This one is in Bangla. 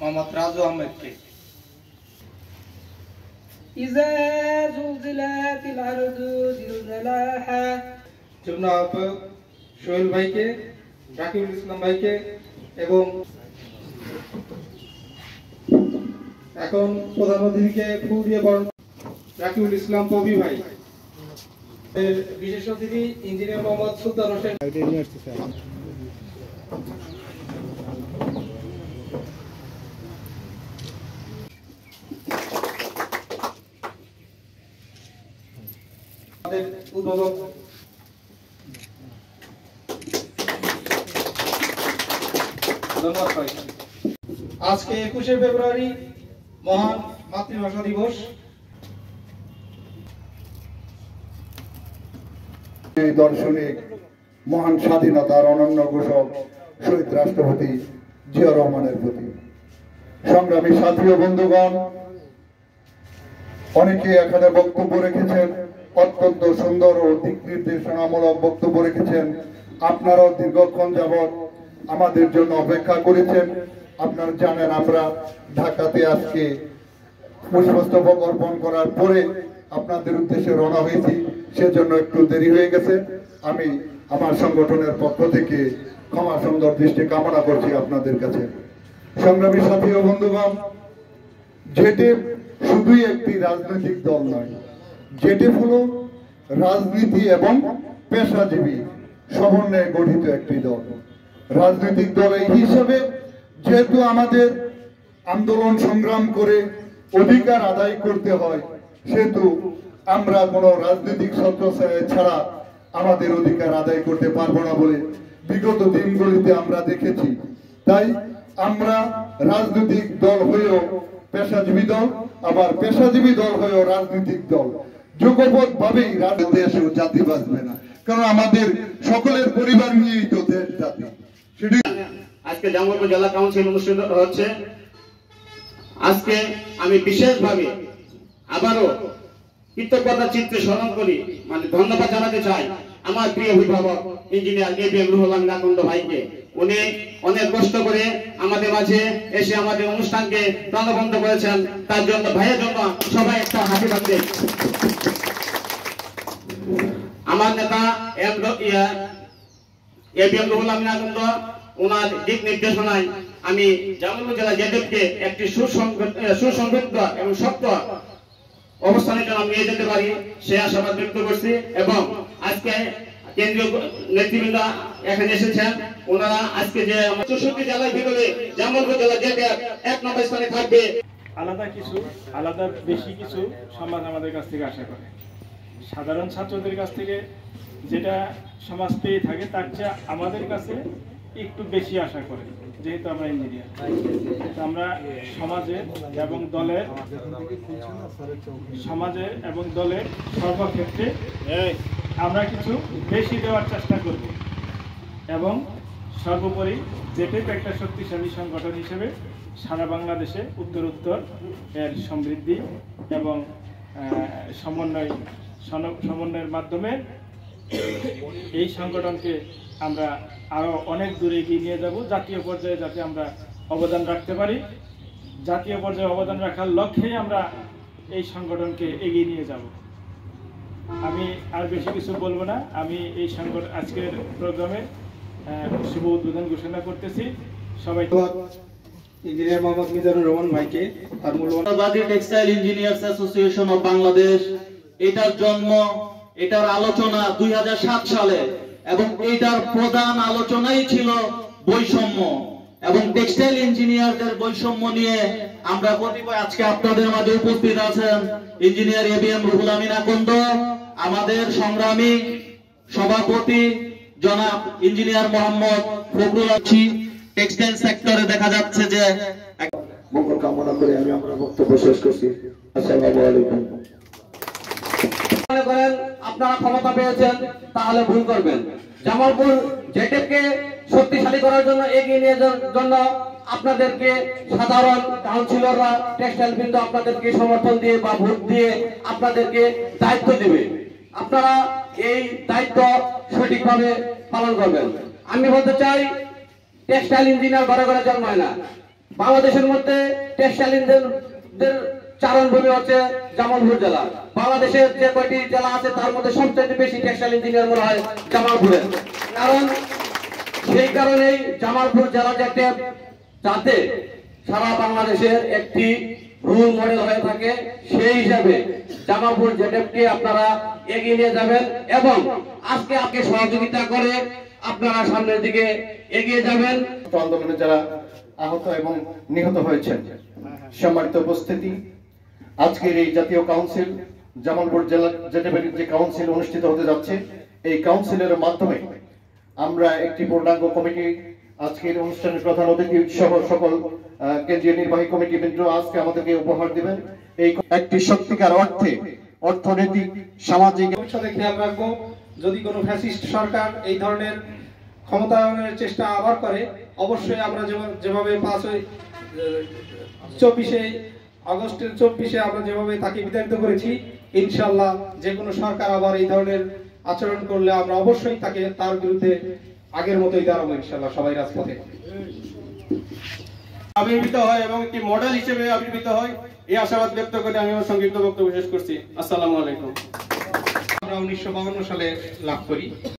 মোহাম্মদ রাজু আহমেদকে। ইযা যুলজিলাতিল আরদু জিলজালাহা যুগ্ম আহ্বায়ক সোহেল ভাইকে, রাকিবুল ইসলাম ভাইকে এবং এখন প্রধান অতিথিকে ফুল দিয়ে বরণ রাকিবুল ইসলাম পবি ভাই। বিশেষ অতিথি ইঞ্জিনিয়ার মোহাম্মদ সুলতান হোসেন। উদ্বোধক ধন্যবাদ ভাই। আজকে 21শে ফেব্রুয়ারি মহান মাতৃভাষা দিবস। এই দার্শনিক মহান স্বাধীনতার অনন্য ঘোষক শহীদ রাষ্ট্রপতি জিয়া রহমানের প্রতি সংগ্রামী সাথী ও বন্ধুগণ, অনেকে এখানে বক্তব্য রেখেছেন, অত্যন্ত সুন্দর ও দিক নির্দেশনামূলক বক্তব্য রেখেছেন। আপনারাও দীর্ঘক্ষণ যাবৎ আমাদের জন্য অপেক্ষা করেছেন। আপনারা জানেন আমরা ঢাকাতে আজকে পুষ্পস্তবক অর্পণ করার পরে আপনাদের উদ্দেশ্যে রওনা হয়েছি, সেজন্য একটু দেরি হয়ে গেছে। আমি আমার সংগঠনের পক্ষ থেকে ক্ষমা সুন্দর দৃষ্টি কামনা করছি আপনাদের কাছে। সংগ্রামী সাথী ও বন্ধুগণ, জেডিএফ শুধুই একটি রাজনৈতিক দল নয়, জেডিএফ হলো রাজনীতি এবং পেশাজীবী সমন্বয়ে গঠিত একটি দল। রাজনৈতিক দল এই হিসাবে যেহেতু আমাদের আন্দোলন সংগ্রাম করে অধিকার আদায় করতে হয়, সেহেতু আমরা কোনো রাজনৈতিক ছত্রছায়া ছাড়া আমাদের অধিকার আদায় করতে পারবো না বলে বিগত দিনগুলিতে আমরা দেখেছি। তাই আমরা রাজনৈতিক দল হয়েও পেশাজীবী দল, আবার পেশাজীবী দল হয়েও রাজনৈতিক দল, যুগপৎ ভাবেই দেশ ও জাতি বাঁচবে না, কারণ আমাদের সকলের পরিবার নিয়েই তো দেশ জাতি। আজকে জামালপুর জেলা কাউন্সিল অনুষ্ঠিত হচ্ছে। আজকে আমি বিশেষভাবে আবারও কৃতজ্ঞতা চিত্তে স্মরণ করি, মানে ধন্যবাদ জানাতে চাই আমার প্রিয় অভিভাবক ইঞ্জিনিয়ার এবিএম রুহুল আমিন আকন্দ ভাইকে। উনি অনেক কষ্ট করে আমাদের মাঝে এসে আমাদের অনুষ্ঠানকে প্রাণবন্ত করেছেন। তার জন্য ভাইয়ের জন্য সবাই একটা হাসি থাকবে। আমার নেতা এবিএম রুহুল আমিন আকন্দ, ওনার দিক নির্দেশনায় আমি জামালপুর জেলা জেডিএফকে একটি সুসংগঠিত এবং শক্ত অবস্থানের জন্য নিয়ে যেতে পারি সে আশাবাদ ব্যক্ত করছি। এবং আজকে কেন্দ্রীয় নেতৃবৃন্দ এখানে এসেছেন, ওনারা আজকে যে 64 জেলার ভিতরে জামালপুর জেলা জেডিএফ 1 নম্বর স্থানে থাকবে। আলাদা বেশি কিছু সমাজ আমাদের কাছ থেকে আশা করে। সাধারণ ছাত্রদের কাছ থেকে যেটা সমাজ পেয়ে থাকে তার চেয়ে আমাদের কাছে একটু বেশি আশা করে, যেহেতু আমরা ইঞ্জিনিয়ার। আমরা সমাজের এবং দলের সর্বক্ষেত্রে আমরা কিছু বেশি দেওয়ার চেষ্টা করব এবং সর্বোপরি জেডিএফ একটা শক্তিশালী সংগঠন হিসেবে সারা বাংলাদেশে উত্তর এর সমৃদ্ধি এবং সমন্বয়ের মাধ্যমে এই সংগঠনকে আমরা আরো অনেক দূরে এগিয়ে নিয়ে যাব। জাতীয় পর্যায়ে যাতে আমরা অবদান রাখতে পারি, জাতীয় পর্যায়ে অবদান রাখার লক্ষ্যেই আমরা এই সংগঠনকে এগিয়ে নিয়ে যাব। আমি আর বেশি কিছু বলবো না। আমি এই আজকের প্রোগ্রামে শুভ উদ্বোধন ঘোষণা করতেছি। সবাই ইঞ্জিনিয়ার মোহাম্মদ মিজানুর রহমান ভাইকে আর মূল্যবান textile engineers association of Bangladesh, এটার জন্ম, এটার আলোচনা 2007 সালে, এবং এটার প্রধান আলোচনাই ছিল বৈষম্য এবং টেক্সটাইল ইঞ্জিনিয়ারদের বৈষম্য নিয়ে আমরা কতিপয় আজকে আপনাদের মাঝে উপস্থিত আছেন ইঞ্জিনিয়ার এবিএম রুহুল আমিন আকন্দ, আমাদের সংগ্রামী সভাপতি জনাব ইঞ্জিনিয়ার মোহাম্মদ ফখরুল আছি। টেক্সটাইল সেক্টরে দেখা যাচ্ছে যে মঙ্গল কামনা করে আমি আমার বক্তব্য শেষ করছি। আসসালামু আলাইকুম। মনে করেন আপনারা ক্ষমতা পেয়েছেন, তাহলে ভুল করবেন। জামালপুর জেডিএফকে শক্তিশালী করার জন্য, এগিয়ে নিয়ে যাওয়ার জন্য আপনাদেরকে সাধারণ কাউন্সিলররা, টেক্সটাইল বৃন্দ আপনাদেরকে সমর্থন দিয়ে বা ভোট দিয়ে আপনাদেরকে দায়িত্ব দেবে। আপনারা এই দায়িত্ব সঠিকভাবে পালন করবেন। আমি বলতে চাই, টেক্সটাইল ইঞ্জিনিয়ার ঘরে ঘরে জন্মায় না, বাংলাদেশের মধ্যে টেক্সটাইল ইঞ্জিনিয়ারদের চারণভূমি হচ্ছে জামালপুর জেলা। বাংলাদেশের যে কয়টি জেলা আছে তার মধ্যে সবচেয়ে বেশি টেক্সটাইল ইঞ্জিনিয়ার মনে হয় জামালপুরে। কারণ সেই কারণেই জামালপুর জেলা যাতে সারা বাংলাদেশের একটি রোল মডেল হয়ে থাকে, সেই হিসাবে জামালপুর জেটেপকে আপনারা এগিয়ে নিয়ে যাবেন এবং আজকে সহযোগিতা করে আপনারা সামনের দিকে এগিয়ে যাবেন। আন্দোলনে যারা আহত এবং নিহত হয়েছেন, সম্মানিত উপস্থিতি, আজকের এই জাতীয় কাউন্সিল জামালপুর জেলা জেটেপের যে কাউন্সিল অনুষ্ঠিত হতে যাচ্ছে, এই কাউন্সিলের মাধ্যমে আমরা একটি পূর্ণাঙ্গ কমিটি আজকের অনুষ্ঠানের প্রধান অতিথি সহ সকল কেন্দ্রীয় নির্বাহী কমিটি বৃন্দ আজকে আমাদেরকে উপহার দিবেন। এই একটি সত্যিকার অর্থে অর্থনৈতিক সামাজিক ভবিষ্যতে খেয়াল রাখবো, যদি কোনো ফ্যাসিস্ট সরকার এই ধরনের ক্ষমতায়নের চেষ্টা আবার করে, অবশ্যই আমরা যেভাবে 24 আগস্টের 24-এ আমরা যেভাবে তাকে বিতাড়িত করেছি, ইনশাআল্লাহ যে কোনো সরকার আবার এই ধরনের আচরণ করলে আমরা অবশ্যই তার বিরুদ্ধে আগের মতোই দাঁড়াবো ইনশাআল্লাহ, সবাই রাজপথে আবির্ভূত হয় এবং একটি মডেল হিসেবে আবির্ভূত হয়, এই আশাবাদ ব্যক্ত করে আমি আমার সংক্ষিপ্ত বক্তব্য শেষ করছি। আসসালামু আলাইকুম। আমরা 1952 সালে লাভ করি।